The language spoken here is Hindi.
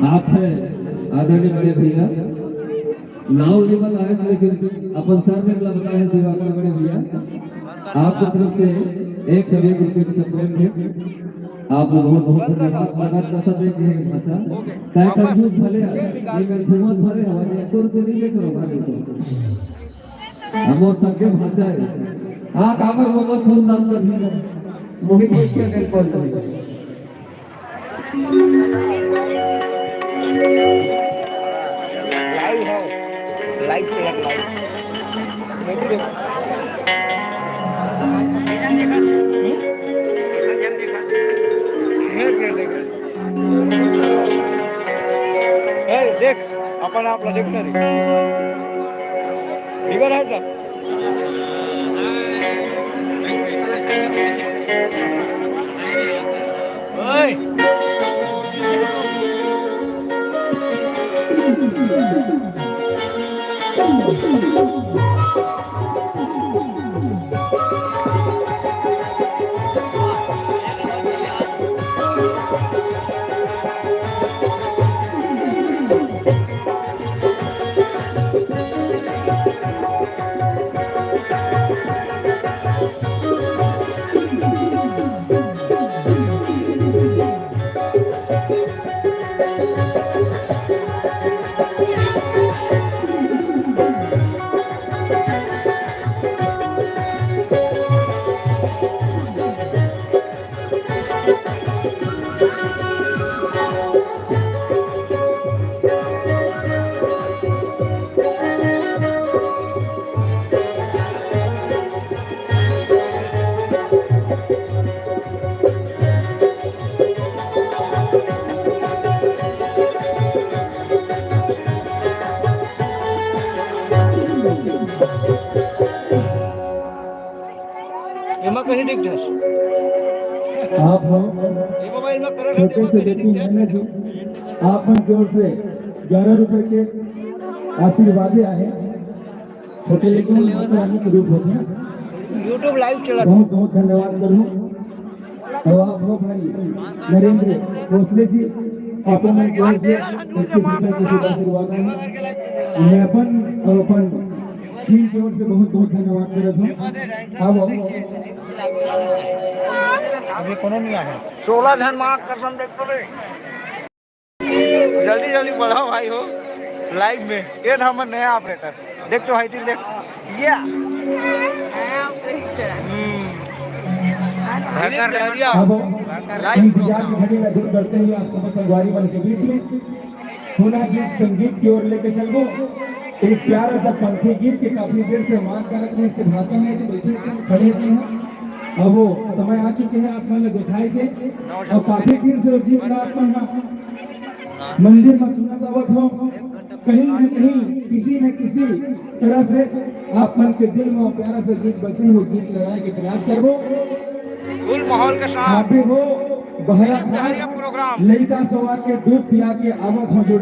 आप है आदरणीय बड़े भैया नाव लेवल आए थे, लेकिन अपन सर ने बताया दिवाकर बड़े भैया आपकी तरफ से एक सभी रुपये की सप्रेम है। आप बहुत बहुत धन्यवाद। मगर कैसा देखिए अच्छा तय कंजूस भले ये मेरे हिम्मत भरे हमारे एक रुपये नहीं लेकर भागे तो हम और सबके भाषा है। हाँ कामर मोहम्मद फूल नाम कर दिया मोहित को क्या कर पड़ता है लाइव है, लाइव से है, देख अपन आपला देखणार बिगर आहे का ओय कहीं दिख जाए आप हो ये मोबाइल में करो छोटे से लेकिन मैंने जी आप की ओर से 11 रुपए के आशीर्वाद आए छोटे लेकिन रानी के रूप होते हैं। यूट्यूब लाइव चला बहुत बहुत धन्यवाद करूँ और आप हो भाई नरेंद्र भोसले जी अपन की ओर से 21 रुपए के आशीर्वाद आए। मैं अपन टीम की ओर से बहुत बहुत धन्यवाद करता हूँ। अब अभी कोनो नहीं आया 16 जन मार्क कसम देख तो रे जल्दी जल्दी बढ़ाओ भाई हो लाइव में ये हम नया ऑपरेटर देख तो हाइट देख ये इंतजार की घड़ी में दूर करते हुए आप सब संगवारी बन के बीच में पुनः गीत संगीत की ओर लेके चलो। एक प्यारा सा पंथी गीत के काफी देर से मांग कर रखने से भाषा में बैठे खड़े हुए हैं। अब वो समय आ चुके हैं आप मैंने दिखाई थे और काफी देर से गीत मंदिर में सुना जावत हो कहीं न कहीं किसी न किसी तरह से आप मन के दिल में प्यारा सा गीत बसे हुए गीत लगाने के प्रयास करो। फुल माहौल के साथ आप वो बहरा प्रोग्राम ललिता सवार के दूध पिया के आवत हो जोड़ी